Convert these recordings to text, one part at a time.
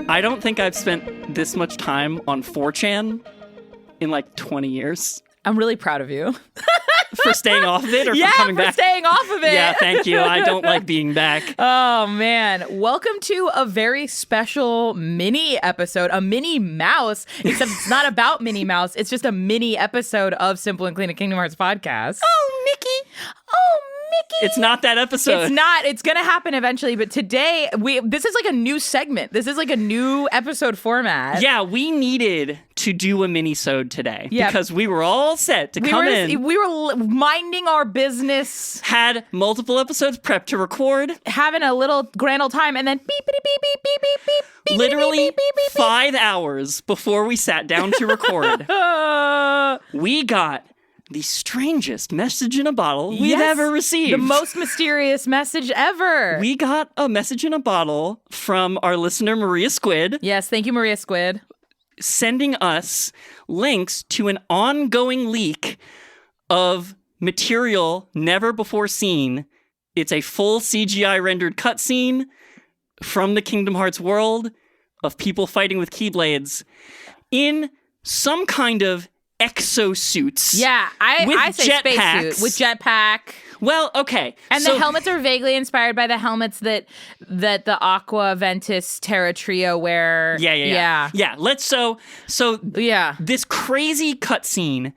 I don't think I've spent this much time on 4chan in like 20 years. I'm really proud of you. For staying off of it or for coming back? Yeah, for staying off of it. Yeah, thank you. I don't like being back. Oh, man. Welcome to a very special mini episode, a mini mouse, except it's not about Minnie Mouse. It's just a mini episode of Simple and Clean, a Kingdom Hearts podcast. Oh, Mickey. Oh, Mickey. It's not that episode. It's not. It's going to happen eventually. But today, this is like a new segment. This is like a new episode format. Yeah, we needed to do a minisode today because we were all set to come in. We were minding our business. Had multiple episodes prepped to record. Having a little grand old time and then beep, beep, beep, beep, beep, beep, beep. Literally beep, beep, beep, 5 hours before we sat down to record, we got the strangest message in a bottle we've ever received. The most mysterious message ever. We got a message in a bottle from our listener, Maria Squid. Yes, thank you, Maria Squid. Sending us links to an ongoing leak of material never before seen. It's a full CGI rendered cutscene from the Kingdom Hearts world of people fighting with Keyblades in some kind of exosuits. Yeah, I say jetpacks. spacesuit with jetpack. Well, okay. And the helmets are vaguely inspired by the helmets that the Aqua Ventus Terra Trio wear. Yeah. This crazy cutscene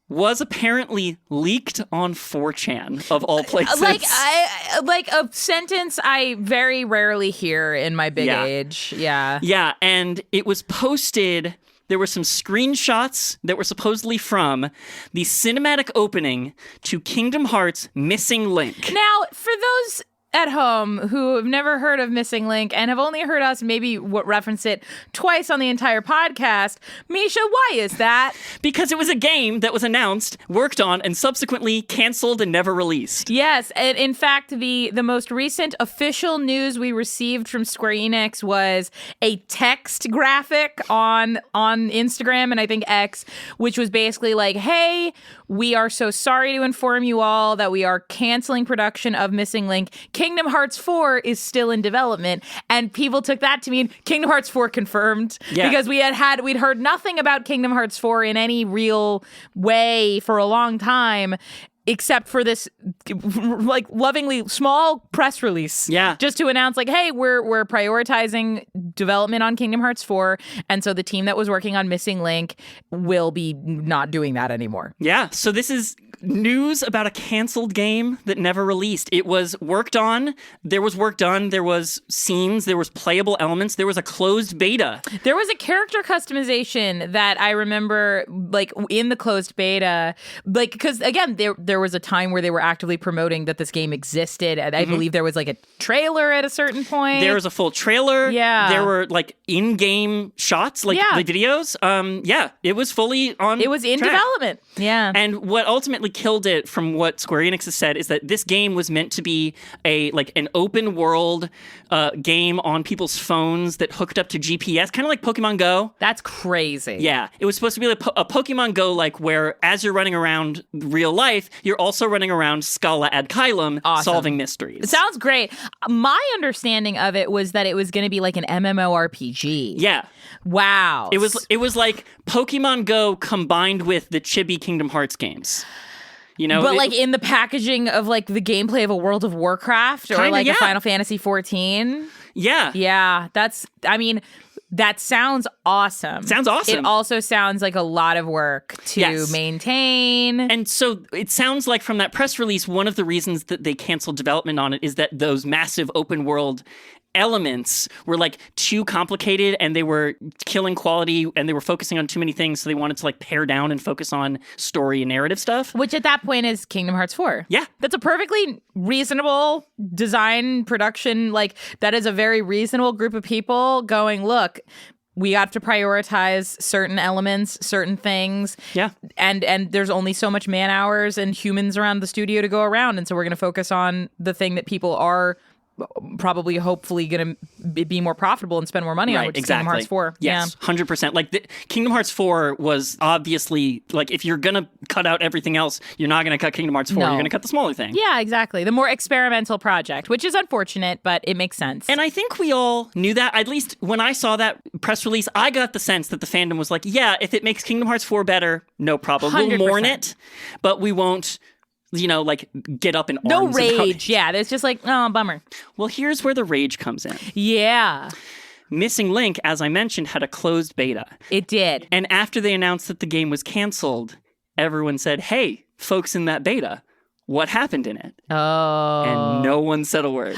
was apparently leaked on 4chan of all places. Like a sentence I very rarely hear in my big age. Yeah. Yeah, and it was posted. There were some screenshots that were supposedly from the cinematic opening to Kingdom Hearts Missing Link. Now, for those at home who have never heard of Missing Link and have only heard us maybe reference it twice on the entire podcast, Mischa, why is that? Because it was a game that was announced, worked on, and subsequently canceled and never released. Yes, and in fact, the most recent official news we received from Square Enix was a text graphic on Instagram and I think X, which was basically like, hey, we are so sorry to inform you all that we are canceling production of Missing Link. Kingdom Hearts 4 is still in development, and people took that to mean Kingdom Hearts 4 confirmed because we'd heard nothing about Kingdom Hearts 4 in any real way for a long time, except for this like lovingly small press release. Yeah. Just to announce like, hey, we're prioritizing development on Kingdom Hearts 4. And so the team that was working on Missing Link will be not doing that anymore. Yeah. So this is news about a canceled game that never released. It was worked on. There was work done. There was scenes. There was playable elements. There was a closed beta. There was a character customization that I remember, like, in the closed beta, like, because, again, there was a time where they were actively promoting that this game existed, and I believe there was, like, a trailer at a certain point. There was a full trailer. Yeah. There were, like, in-game shots, like, the videos. It was fully on It was in track. development. Yeah. And what ultimately killed it, from what Square Enix has said, is that this game was meant to be an open world game on people's phones that hooked up to GPS, kind of like Pokemon Go. That's crazy. Yeah, it was supposed to be like a Pokemon Go, like where as you're running around real life, you're also running around Scala ad Kylum, solving mysteries. It sounds great. My understanding of it was that it was going to be like an MMORPG. Yeah. Wow. It was like Pokemon Go combined with the chibi Kingdom Hearts games. You know, but like in the packaging of like the gameplay of a World of Warcraft or like a Final Fantasy 14. Yeah. Yeah. That sounds awesome. Sounds awesome. It also sounds like a lot of work to maintain. And so it sounds like from that press release, one of the reasons that they canceled development on it is that those massive open world elements were like too complicated and they were killing quality and they were focusing on too many things, so they wanted to like pare down and focus on story and narrative stuff. Which at that point is Kingdom Hearts 4. Yeah. That's a perfectly reasonable design production. Like, that is a very reasonable group of people going, look, we have to prioritize certain elements, certain things. Yeah. And there's only so much man hours and humans around the studio to go around. And so we're going to focus on the thing that people are probably hopefully going to be more profitable and spend more money on, which is Kingdom Hearts 4. Yes, 100%. Like Kingdom Hearts 4 was obviously like, if you're going to cut out everything else, you're not going to cut Kingdom Hearts 4. No. You're going to cut the smaller thing. Yeah, exactly. The more experimental project, which is unfortunate, but it makes sense. And I think we all knew that. At least when I saw that press release, I got the sense that the fandom was like, yeah, if it makes Kingdom Hearts 4 better, no problem. 100%. We'll mourn it, but we won't, like, get up in arms no about rage. it. Yeah, there's just like, oh, bummer. Well, here's where the rage comes in. Yeah. Missing Link, as I mentioned, had a closed beta. It did. And after they announced that the game was canceled, everyone said, hey, folks in that beta, what happened in it? Oh. And no one said a word.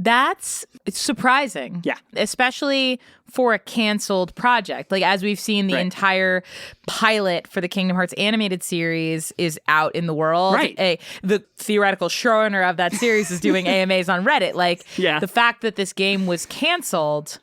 That's surprising. Yeah. Especially for a canceled project. Like, as we've seen, the entire pilot for the Kingdom Hearts animated series is out in the world. Right. The theoretical showrunner of that series is doing AMAs on Reddit. Like, the fact that this game was canceled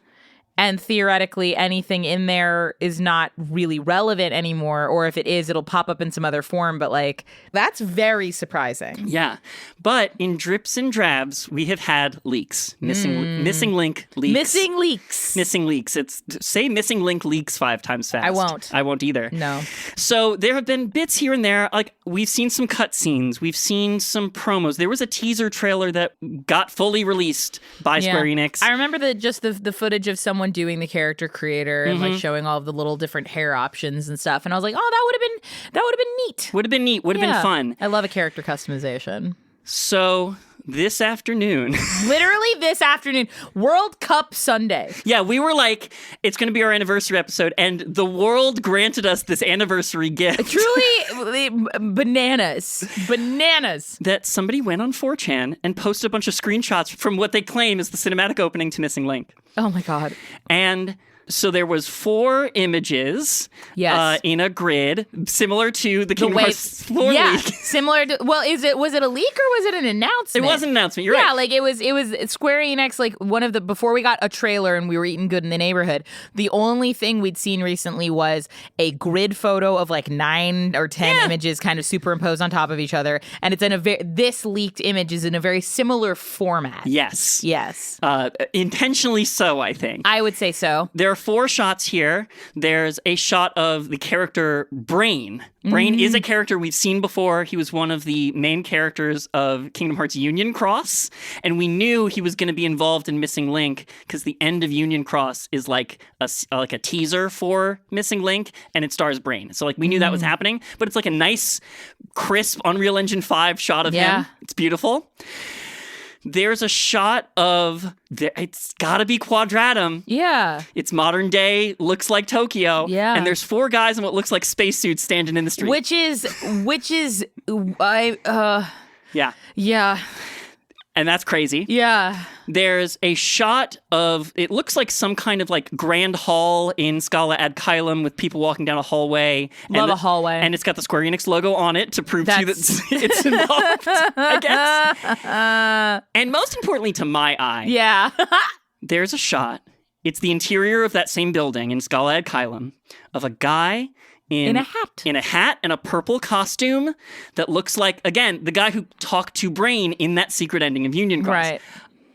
and theoretically anything in there is not really relevant anymore, or if it is, it'll pop up in some other form. But, like, that's very surprising. Yeah. But in drips and drabs, we have had leaks. Missing Link leaks. Missing leaks. Missing leaks. Say Missing Link leaks 5 times fast. I won't. I won't either. No. So there have been bits here and there. Like, we've seen some cutscenes. We've seen some promos. There was a teaser trailer that got fully released by Square Enix. I remember the footage of someone doing the character creator and like showing all of the little different hair options and stuff, and I was like, oh, that would have been neat. Would have been neat. Would have been fun. I love a character customization. So this afternoon, literally this afternoon, World Cup Sunday. Yeah, we were like, it's going to be our anniversary episode, and the world granted us this anniversary gift. Truly bananas. That somebody went on 4chan and posted a bunch of screenshots from what they claim is the cinematic opening to Missing Link. Oh my God. And so there was 4 images in a grid, similar to the Kingdom Hearts 4 leak. Similar to, well, was it a leak or was it an announcement? It was an announcement, you're right. Yeah, like it was Square Enix, like before we got a trailer and we were eating good in the neighborhood, the only thing we'd seen recently was a grid photo of like 9 or 10 images kind of superimposed on top of each other. And it's in this leaked image is in a very similar format. Yes. Intentionally so, I think. I would say so. There are 4 shots here. There's a shot of the character Berrin. Berrin is a character we've seen before. He was one of the main characters of Kingdom Hearts Union Cross, and we knew he was going to be involved in Missing Link because the end of Union Cross is like a teaser for Missing Link, and it stars Berrin. So like we knew that was happening, but it's like a nice, crisp Unreal Engine 5 shot of him. It's beautiful. There's a shot of, it's gotta be Quadratum. Yeah. It's modern day, looks like Tokyo. Yeah. And there's 4 guys in what looks like spacesuits standing in the street. Which is, Yeah. Yeah. And that's crazy. Yeah. There's a shot of, it looks like some kind of like grand hall in Scala ad Caelum with people walking down a hallway. Love a hallway. And it's got the Square Enix logo on it to prove to you that it's involved, I guess. And most importantly to my eye, there's a shot. It's the interior of that same building in Scala ad Caelum of a guy in a hat and a purple costume that looks like, again, the guy who talked to Berrin in that secret ending of Union Cross. Right.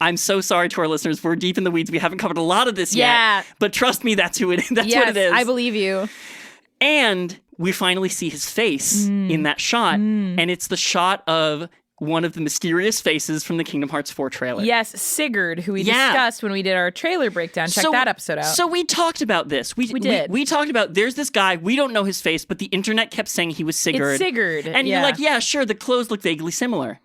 I'm so sorry to our listeners. We're deep in the weeds. We haven't covered a lot of this yet. But trust me, that's what it is. I believe you. And we finally see his face in that shot. And it's the shot of one of the mysterious faces from the Kingdom Hearts 4 trailer. Yes, Sigurd, who we discussed when we did our trailer breakdown. Check that episode out. So we talked about this. We did. We talked about, there's this guy, we don't know his face, but the internet kept saying he was Sigurd. It's Sigurd. And you're like, yeah, sure, the clothes look vaguely similar.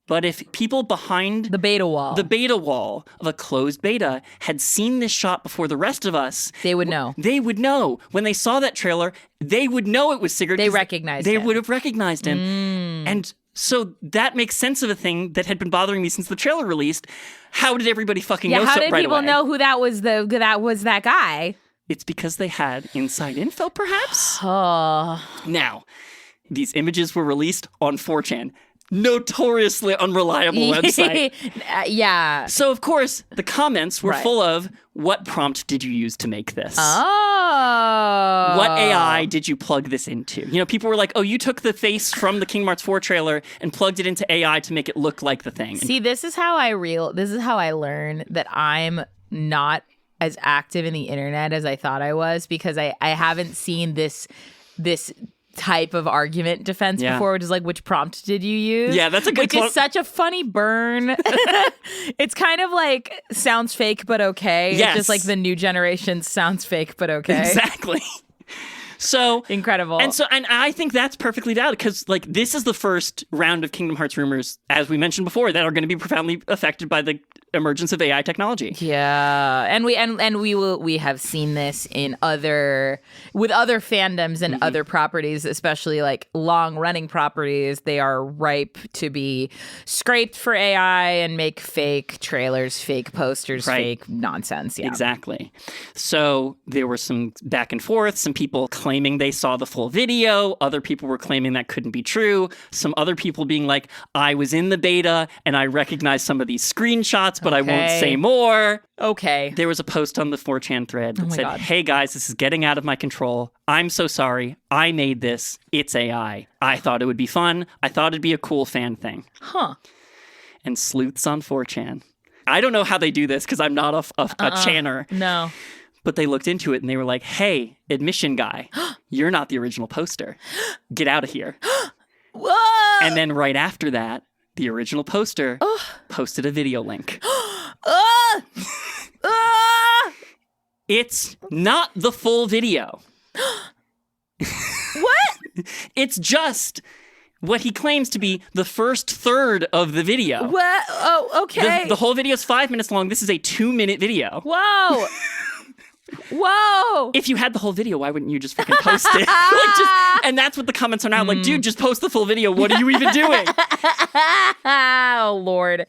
But if people behind the beta wall of a closed beta had seen this shot before the rest of us, they would know. They would know. When they saw that trailer, they would know it was Sigurd. They recognized him. They would have recognized him. And so that makes sense of a thing that had been bothering me since the trailer released. How did everybody fucking know right away? How did people know who that was that guy? It's because they had inside info, perhaps? Oh. Now, these images were released on 4chan. notoriously unreliable website. Yeah. So, of course, the comments were Right. full of, what prompt did you use to make this? Oh. What AI did you plug this into? You know, people were like, oh, you took the face from the Kingdom Hearts 4 trailer and plugged it into AI to make it look like the thing. See, this is how I learn that I'm not as active in the internet as I thought I was, because I haven't seen this type of argument defense before, which is like, which prompt did you use? Yeah, that's a good Which is such a funny burn. It's kind of like sounds fake but okay. Yes. It's just like the new generation sounds fake but okay. Exactly. So incredible. And I think that's perfectly valid, because like this is the first round of Kingdom Hearts rumors, as we mentioned before, that are going to be profoundly affected by the emergence of AI technology. Yeah, and we have seen this with other fandoms and other properties, especially like long running properties. They are ripe to be scraped for AI and make fake trailers, fake posters, fake nonsense. Yeah, exactly. So there were some back and forth, some people claiming they saw the full video, other people were claiming that couldn't be true, some other people being like, I was in the beta and I recognized some of these screenshots, but I won't say more. Okay. There was a post on the 4chan thread that said, hey guys, this is getting out of my control. I'm so sorry. I made this. It's AI. I thought it would be fun. I thought it'd be a cool fan thing. Huh. And sleuths on 4chan. I don't know how they do this because I'm not a channer. No. But they looked into it and they were like, hey, admission guy, you're not the original poster. Get out of here. Whoa! And then right after that, the original poster posted a video link. It's not the full video. What? It's just what he claims to be the first third of the video. What? Oh, okay. The whole video is 5 minutes long. This is a 2-minute video. Whoa. Whoa! If you had the whole video, why wouldn't you just freaking post it? And that's what the comments are now. Like, dude, just post the full video. What are you even doing? Oh, Lord.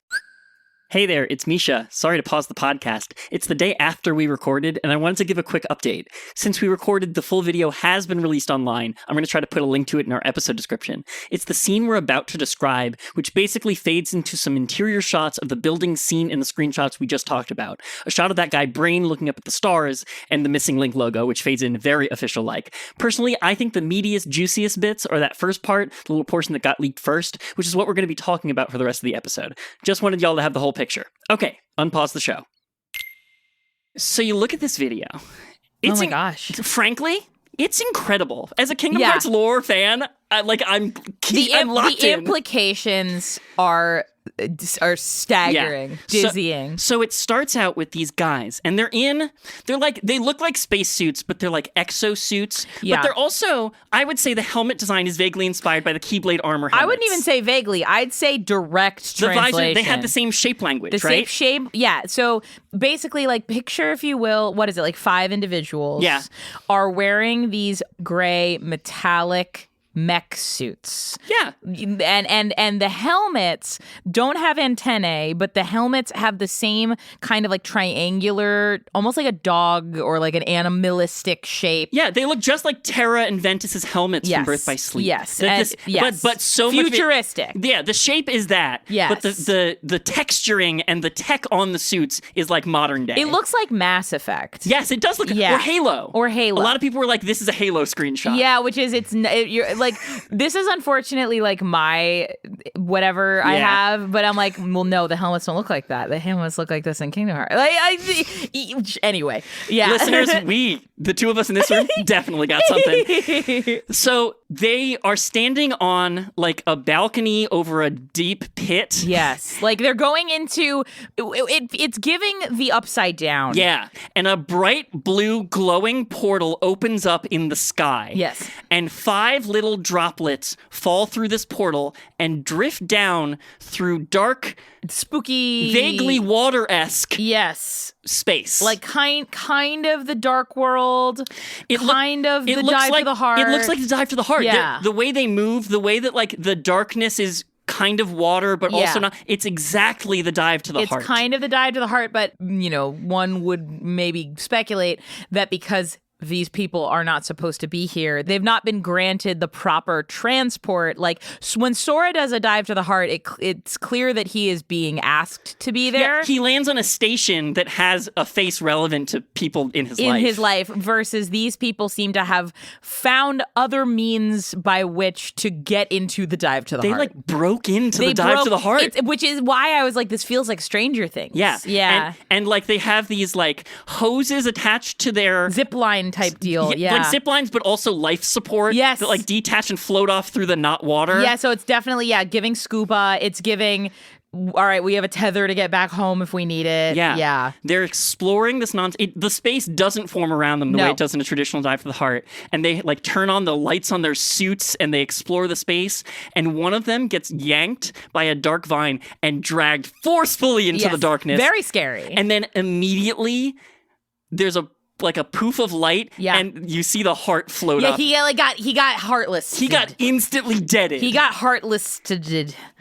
Hey there, it's Mischa. Sorry to pause the podcast. It's the day after we recorded, and I wanted to give a quick update. Since we recorded, the full video has been released online. I'm going to try to put a link to it in our episode description. It's the scene we're about to describe, which basically fades into some interior shots of the building seen in the screenshots we just talked about. A shot of that guy Berrin looking up at the stars, and the missing Link logo, which fades in very official-like. Personally, I think the meatiest, juiciest bits are that first part, the little portion that got leaked first, which is what we're going to be talking about for the rest of the episode. Just wanted y'all to have the whole picture. Okay, unpause the show. So you look at this video. Oh my gosh. Frankly, it's incredible. As a Kingdom Hearts lore fan, I'm locked the in. implications are staggering, dizzying. So it starts out with these guys, and they look like spacesuits, but they're like exosuits. Yeah. But they're also, I would say the helmet design is vaguely inspired by the Keyblade armor helmets. I wouldn't even say vaguely. I'd say direct translation. The visor, they had the same shape language, the right? same shape, yeah. So basically, like, picture, if you will, what is it, like 5 individuals are wearing these gray metallic mech suits. Yeah. And the helmets don't have antennae, but the helmets have the same kind of like triangular, almost like a dog or like an animalistic shape. Yeah, they look just like Terra and Ventus's helmets from Birth by Sleep. Yes. But so futuristic. Yeah, the shape is that. Yes. But the texturing and the tech on the suits is like modern day. It looks like Mass Effect. Yes, it does look. Or Halo. A lot of people were like, "This is a Halo screenshot." Yeah, which is you're like, this is unfortunately like my whatever I have, but I'm like, well, no, the helmets don't look like that. The helmets look like this in Kingdom Hearts. Anyway, listeners, the two of us in this room, definitely got something. So they are standing on like a balcony over a deep pit. Yes, like they're going into it. It's giving the Upside Down. Yeah, and a bright blue glowing portal opens up in the sky. Yes, and 5 little droplets fall through this portal and drift down through dark, spooky, vaguely water-esque space. Like kind of the Dark World, the Dive to the Heart. It looks like the Dive to the Heart. Yeah. The way they move, the way that like the darkness is kind of water, but also not. It's exactly the Dive to the Heart. It's kind of the Dive to the Heart, but one would maybe speculate that because these people are not supposed to be here. They've not been granted the proper transport. Like when Sora does a dive to the heart, it's clear that he is being asked to be there. Yeah, he lands on a station that has a face relevant to people in his life. Versus these people seem to have found other means by which to get into the dive to the heart. They like broke into the dive to the heart. Which is why I was like, this feels like Stranger Things. Yeah. And like they have these like hoses attached to their zip line type deal. Yeah. Like zip lines, but also life support. Yes. That like detach and float off through the not water. Yeah. So it's definitely, giving scuba. It's giving, all right, we have a tether to get back home if we need it. Yeah. They're exploring this the space doesn't form around them the way it does in a traditional dive for the heart. And they like turn on the lights on their suits and they explore the space. And one of them gets yanked by a dark vine and dragged forcefully into the darkness. Very scary. And then immediately there's a poof of light, and you see the heart float up. He got heartless. He got instantly deaded. He got heartless.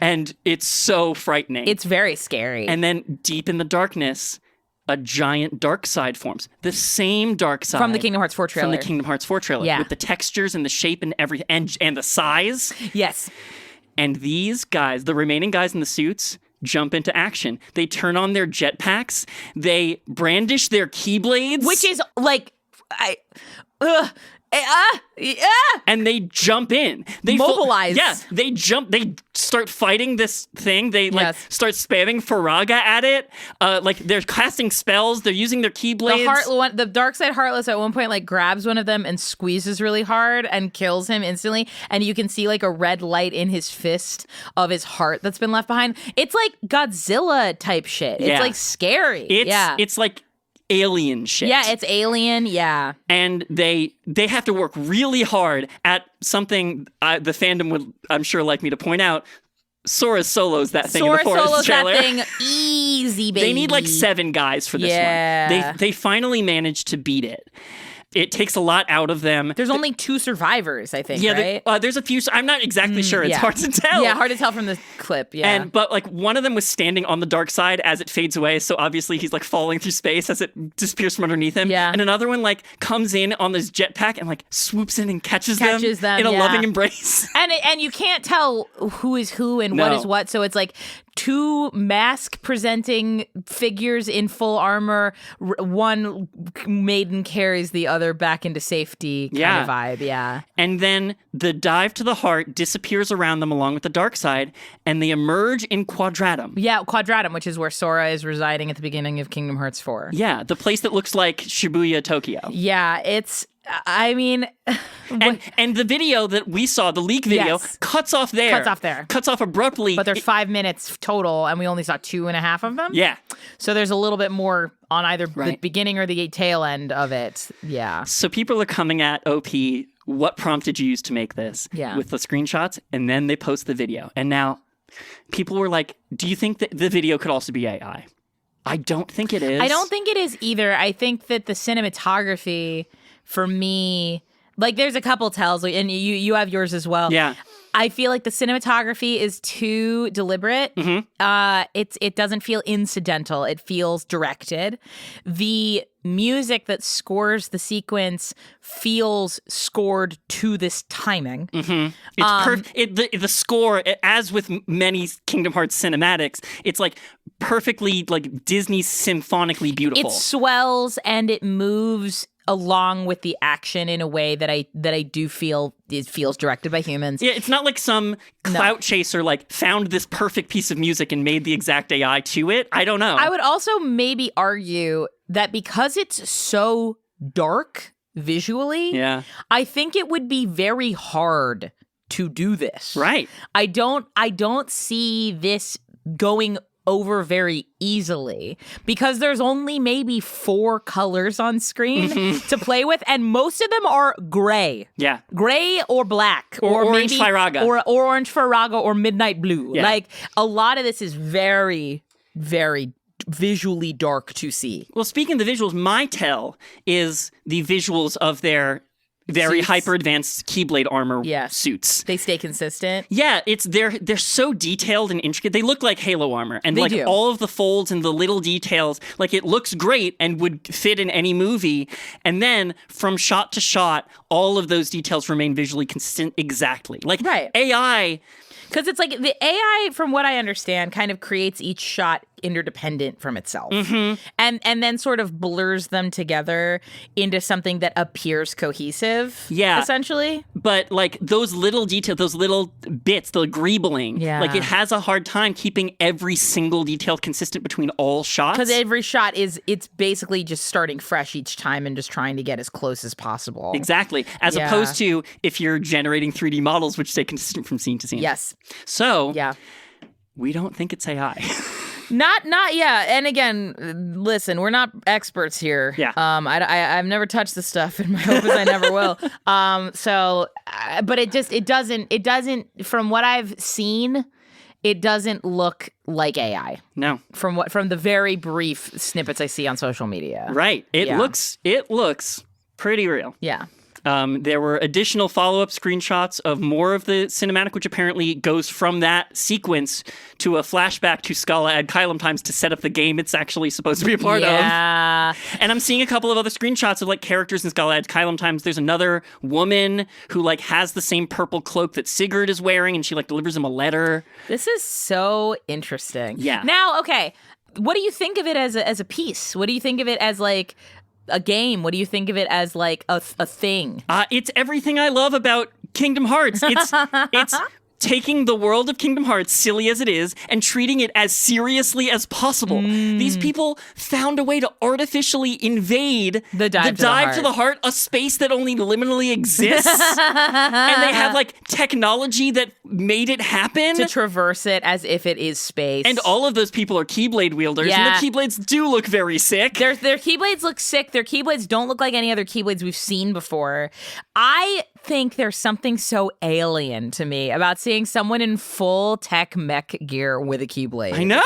And it's so frightening. It's very scary. And then deep in the darkness, a giant dark side forms. The same dark side. From the Kingdom Hearts 4 trailer. From the Kingdom Hearts 4 trailer. Yeah. With the textures and the shape and everything, and the size. Yes. And these guys, the remaining guys in the suits, jump into action. They turn on their jetpacks. They brandish their keyblades. Which is like, and they jump in. They mobilize. They jump. They start fighting this thing. They start spamming Faraga at it. They're casting spells. They're using their keyblades. The dark side Heartless at one point grabs one of them and squeezes really hard and kills him instantly. And you can see a red light in his fist of his heart that's been left behind. It's like Godzilla type shit. It's scary. It's like alien shit. Yeah, it's alien. Yeah. And they have to work really hard at something the fandom would, I'm sure, like me to point out. Sora solos that thing in the forest trailer. That thing easy, baby. They need 7 guys for this one. They finally managed to beat it. It takes a lot out of them. There's only 2 survivors, I think, right? There's a few. I'm not exactly sure. It's hard to tell. Yeah, hard to tell from the clip, But one of them was standing on the dark side as it fades away, so obviously he's falling through space as it disappears from underneath him. Yeah. And another one comes in on this jetpack and swoops in and catches them in a loving embrace. And you can't tell who is who and what is what, so it's 2 mask-presenting figures in full armor. One maiden carries the other back into safety kind of vibe, And then the dive to the heart disappears around them along with the dark side, and they emerge in Quadratum. Yeah, Quadratum, which is where Sora is residing at the beginning of Kingdom Hearts 4. Yeah, the place that looks like Shibuya, Tokyo. Yeah, it's... I mean... and the video that we saw, the leak video, cuts off there. Cuts off abruptly. But there's 5 minutes total, and we only saw 2.5 of them? Yeah. So there's a little bit more on either the beginning or the tail end of it. Yeah. So people are coming at OP, what prompt did you use to make this? Yeah. With the screenshots, and then they post the video. And now people were like, do you think that the video could also be AI? I don't think it is. I don't think it is either. I think that the cinematography... For me, there's a couple tells, and you have yours as well. Yeah. I feel like the cinematography is too deliberate. Mm-hmm. It doesn't feel incidental. It feels directed. The music that scores the sequence feels scored to this timing. Mm-hmm. It's the score, as with many Kingdom Hearts cinematics, it's perfectly Disney symphonically beautiful. It swells and it moves along with the action in a way that I do feel it feels directed by humans. Yeah, it's not like some clout chaser found this perfect piece of music and made the exact AI to it. I don't know. I would also maybe argue that because it's so dark visually, I think it would be very hard to do this. Right. I don't see this going over very easily because there's only maybe 4 colors on screen to play with, and most of them are gray. Yeah. Gray or black. Or orange Firaga. Or orange Firaga or midnight blue. Yeah. A lot of this is very, very visually dark to see. Well, speaking of the visuals, my tell is the visuals of their very suits. hyper advanced Keyblade armor suits. They stay consistent. Yeah, they're so detailed and intricate. They look like Halo armor, and They like do. all of the folds and the little details, like it looks great and would fit in any movie. And then from shot to shot, all of those details remain visually consistent exactly. Like AI. Because it's like the AI, from what I understand, kind of creates each shot interdependent from itself, and then sort of blurs them together into something that appears cohesive. Yeah, essentially. But like those little details, those little bits, the greebling, like it has a hard time keeping every single detail consistent between all shots. Because every shot it's basically just starting fresh each time and just trying to get as close as possible. Exactly, as opposed to if you're generating 3D models which stay consistent from scene to scene. Yes. So, we don't think it's AI. Not yet. And again, listen, we're not experts here. Yeah. I've never touched this stuff, and my hope is I never will. But it doesn't. From what I've seen, it doesn't look like AI. No. From the very brief snippets I see on social media. Right. It looks pretty real. Yeah. There were additional follow-up screenshots of more of the cinematic, which apparently goes from that sequence to a flashback to Scala ad Kylum times to set up the game it's actually supposed to be a part of. And I'm seeing a couple of other screenshots of like characters in Scala ad Kylum times. There's another woman who like has the same purple cloak that Sigurd is wearing, and she like delivers him a letter. This is so interesting. Yeah. Now, okay, what do you think of it as a piece? What do you think of it as like a game? What do you think of it as like a thing? It's everything I love about Kingdom Hearts. It's taking the world of Kingdom Hearts, silly as it is, and treating it as seriously as possible. These people found a way to artificially invade the dive to the heart, a space that only liminally exists. And they have like technology that made it happen. To traverse it as if it is space. And all of those people are Keyblade wielders, and the Keyblades do look very sick. Their Keyblades look sick. Their Keyblades don't look like any other Keyblades we've seen before. I think there's something so alien to me about seeing someone in full tech mech gear with a Keyblade. I know!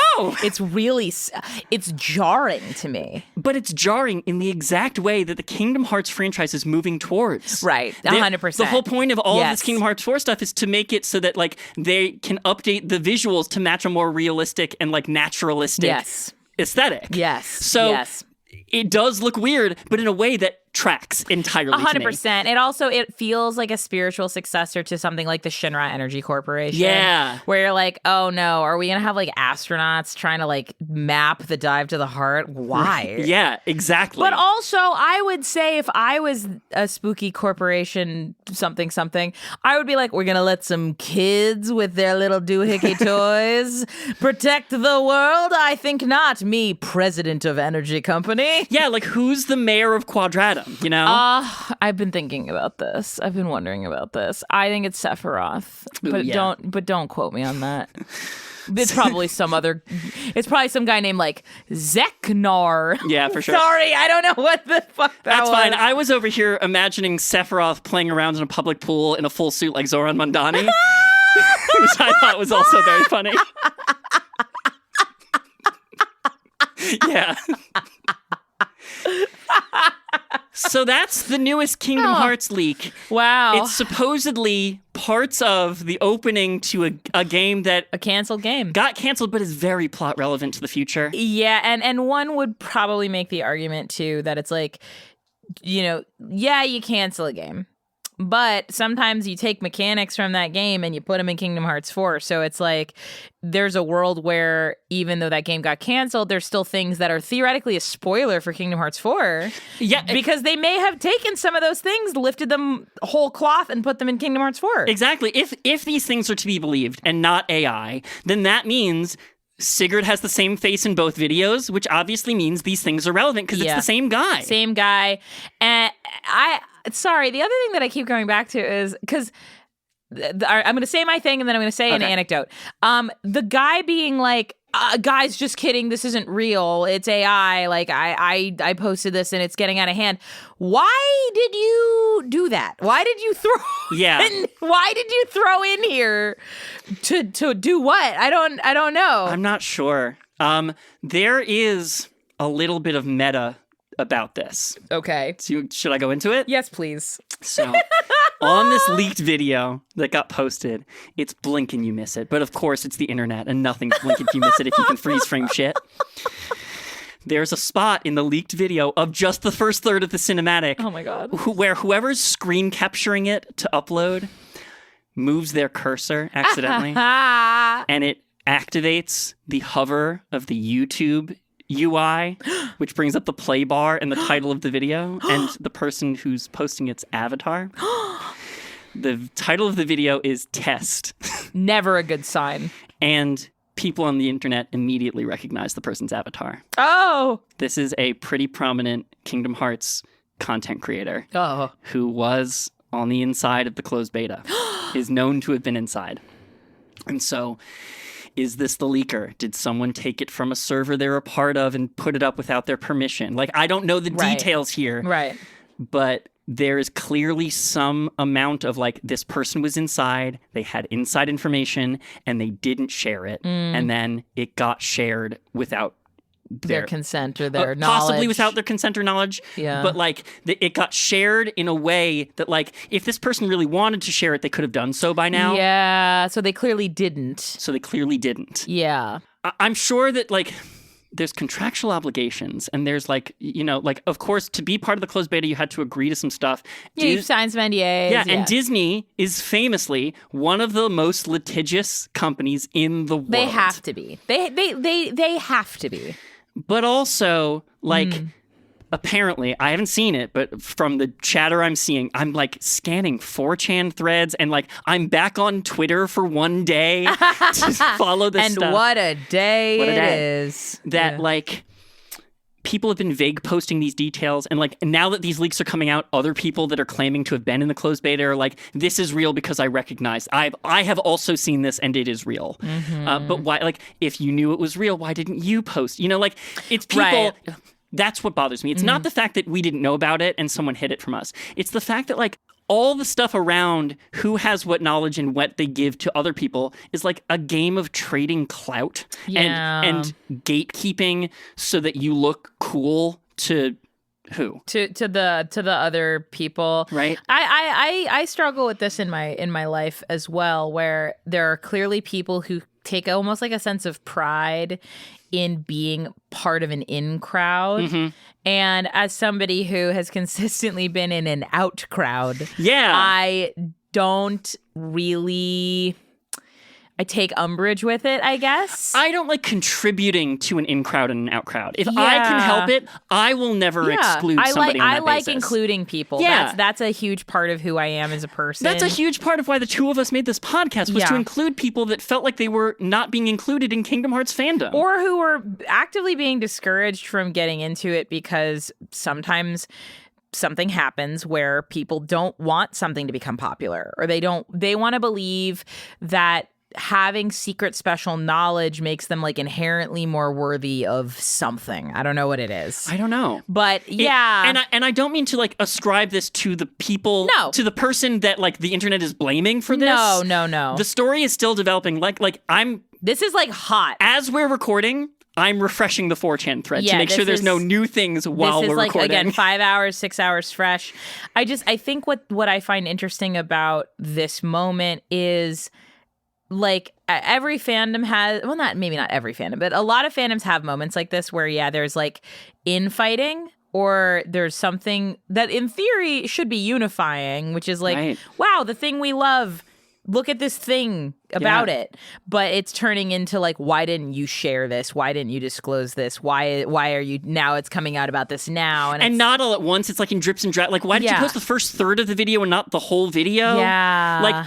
It's jarring to me. But it's jarring in the exact way that the Kingdom Hearts franchise is moving towards. Right, 100%. The whole point of all of this Kingdom Hearts 4 stuff is to make it so that like they can update the visuals to match a more realistic and like naturalistic aesthetic. Yes. So it does look weird, but in a way that tracks entirely 100%. It feels like a spiritual successor to something like the Shinra Energy Corporation. Yeah. Where you're like, oh no, are we going to have like astronauts trying to like map the dive to the heart? Why? Yeah, exactly. But also, I would say if I was a spooky corporation something, I would be like, we're going to let some kids with their little doohickey toys protect the world? I think not. Me, president of Energy Company. Yeah, like who's the mayor of Quadratum? You know? I've been thinking about this. I've been wondering about this. I think it's Sephiroth, but don't quote me on that. It's probably some guy named like Zeknar. Yeah, for sure. Sorry, I don't know what the fuck That's fine. I was over here imagining Sephiroth playing around in a public pool in a full suit like Zoran Mondani, which I thought was also very funny. Yeah. So that's the newest Kingdom Hearts leak. Wow. It's supposedly parts of the opening to a game that... A canceled game. Got canceled, but is very plot relevant to the future. Yeah, and one would probably make the argument, too, that it's like, you cancel a game. But sometimes you take mechanics from that game and you put them in Kingdom Hearts 4. So it's like there's a world where even though that game got canceled, there's still things that are theoretically a spoiler for Kingdom Hearts 4. Yeah. Because they may have taken some of those things, lifted them whole cloth and put them in Kingdom Hearts 4. Exactly. If these things are to be believed and not AI, then that means Sigurd has the same face in both videos, which obviously means these things are relevant because it's the same guy. Same guy. And sorry, the other thing that I keep going back to is because I'm going to say my thing and then I'm going to say an anecdote. The guy being like, guys, just kidding. This isn't real. It's AI. Like I posted this and it's getting out of hand. Why did you do that? Why did you why did you throw in here to do what? I don't know. I'm not sure. There is a little bit of meta about this. Okay. So should I go into it? Yes, please. So on this leaked video that got posted, it's blink and you miss it. But of course, it's the internet, and nothing's blink if you miss it if you can freeze frame shit. There's a spot in the leaked video of just the first third of the cinematic. Oh my God. Where whoever's screen capturing it to upload moves their cursor accidentally. And it activates the hover of the YouTube UI, which brings up the play bar and the title of the video and the person who's posting its avatar. The title of the video is Test. Never a good sign. And people on the internet immediately recognize the person's avatar. Oh! This is a pretty prominent Kingdom Hearts content creator who was on the inside of the closed beta, is known to have been inside. And so, is this the leaker? Did someone take it from a server they're a part of and put it up without their permission? Like, I don't know the details here. Right. But there is clearly some amount of, like, this person was inside, they had inside information, and they didn't share it. And then it got shared without their consent or their knowledge. Possibly without their consent or knowledge. Yeah. But, like, it got shared in a way that, like, if this person really wanted to share it, they could have done so by now. Yeah, so they clearly didn't. Yeah. I'm sure that, like, there's contractual obligations, and there's, like, you know, like, of course, to be part of the closed beta, you had to agree to some stuff. Yeah, you've signed some NDAs. Yeah, and Disney is famously one of the most litigious companies in the world. They have to be. They have to be. But also, like, apparently, I haven't seen it, but from the chatter I'm seeing, I'm, like, scanning 4chan threads, and, like, I'm back on Twitter for one day to follow this stuff. And what a day it is. That, like, people have been vague posting these details, and, like, now that these leaks are coming out, other people that are claiming to have been in the closed beta are like, this is real because I recognize. I have also seen this, and it is real. But why, like, if you knew it was real, why didn't you post? You know, like, it's people... Right. That's what bothers me. It's not the fact that we didn't know about it and someone hid it from us. It's the fact that, like, all the stuff around who has what knowledge and what they give to other people is like a game of trading clout and gatekeeping so that you look cool to who? To the other people. Right. I struggle with this in my life as well, where there are clearly people who take almost like a sense of pride in being part of an in crowd. And as somebody who has consistently been in an out crowd, I don't really... I take umbrage with it, I guess. I don't like contributing to an in-crowd and an out-crowd. If I can help it, I will never exclude somebody on that basis. I like including people. Yeah. That's a huge part of who I am as a person. That's a huge part of why the two of us made this podcast, was to include people that felt like they were not being included in Kingdom Hearts fandom. Or who were actively being discouraged from getting into it because sometimes... something happens where people don't want something to become popular, or they want to believe that having secret special knowledge makes them like inherently more worthy of something. I don't know what it is. I don't know. But yeah. And I don't mean to like ascribe this to the people, to the person that like the internet is blaming for this. No. The story is still developing. This is like hot. As we're recording, I'm refreshing the 4chan thread to make sure there's no new things while we're recording. This is like, again, 5 hours, 6 hours fresh. I think what I find interesting about this moment is like every fandom has, well, maybe not every fandom, but a lot of fandoms have moments like this where, there's like infighting, or there's something that in theory should be unifying, which is like, wow, the thing we love. Look at this thing about it. But it's turning into like, why didn't you share this? Why didn't you disclose this? Why are you now? It's coming out about this now. And not all at once. It's like in drips and drabs. Like, why did you post the first third of the video and not the whole video? Yeah. Like,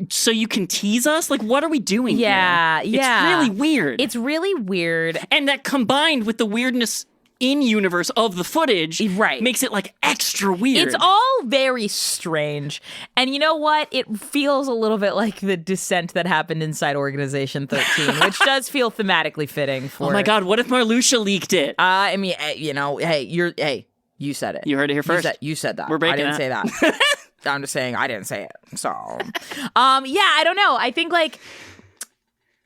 so you can tease us? Like, what are we doing here? Yeah. It's really weird. And that combined with the weirdness in-universe of the footage makes it like extra weird. It's all very strange. And you know what? It feels a little bit like the dissent that happened inside Organization 13, which does feel thematically fitting for... Oh my God, what if Marluxia leaked it? I mean, you said it. You heard it here first. You said that. We're breaking I didn't say that. I'm just saying I didn't say it. So, I don't know. I think like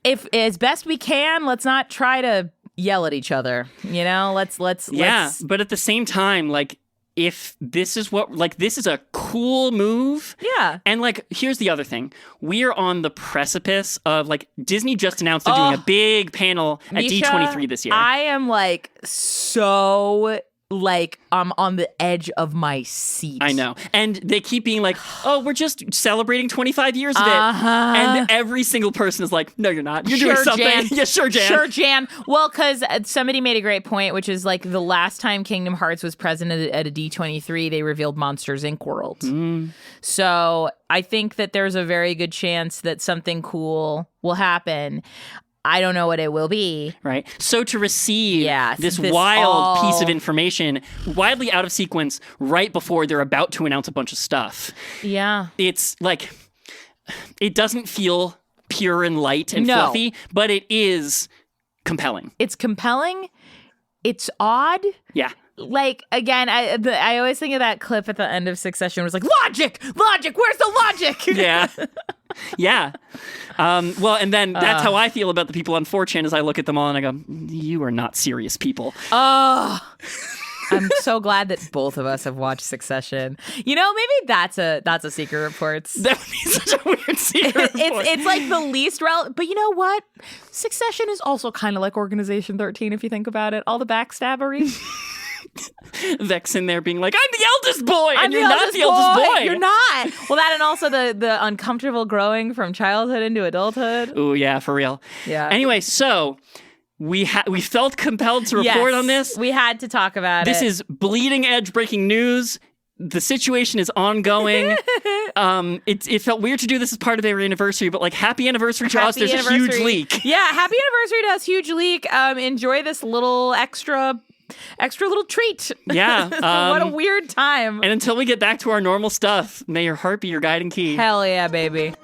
if as best we can, let's not try to yell at each other. You know, let's. But at the same time, like, if this is what, like, this is a cool move. Yeah. And, like, here's the other thing. We are on the precipice of, like, Disney just announced they're doing a big panel at Mischa, D23 this year. I am, like, so... like, I'm on the edge of my seat. I know. And they keep being like, oh, we're just celebrating 25 years of it. And every single person is like, no, you're not. You're doing something. Jan. Yeah, sure, Jan. Sure, Jan. Well, because somebody made a great point, which is like the last time Kingdom Hearts was present at a D23, they revealed Monsters, Inc. World. So I think that there's a very good chance that something cool will happen. I don't know what it will be. Right. So to receive this wild piece of information, widely out of sequence, right before they're about to announce a bunch of stuff. Yeah. It's like, it doesn't feel pure and light and fluffy, but it is compelling. It's compelling. It's odd. Yeah. Like, again, I always think of that clip at the end of Succession where it's like, logic, where's the logic? Yeah. Yeah. Well, and then that's how I feel about the people on 4chan as I look at them all and I go, you are not serious people. Oh, I'm so glad that both of us have watched Succession. You know, maybe that's a Secret Reports. That would be such a weird Secret Report. It's like the least relevant. But you know what? Succession is also kind of like Organization 13 if you think about it. All the backstabbery. Vex in there being like, I'm the eldest boy, and you're not the eldest boy. You're not. Well, that and also the uncomfortable growing from childhood into adulthood. Oh yeah, for real. Yeah. Anyway, so we felt compelled to report on this. We had to talk about This is bleeding edge breaking news. The situation is ongoing. It felt weird to do this as part of their anniversary, but like, happy anniversary to us. There's a huge leak. Yeah, happy anniversary to us, huge leak. Enjoy this little extra little treat. Yeah. What a weird time. And until we get back to our normal stuff, may your heart be your guiding key. Hell yeah, baby.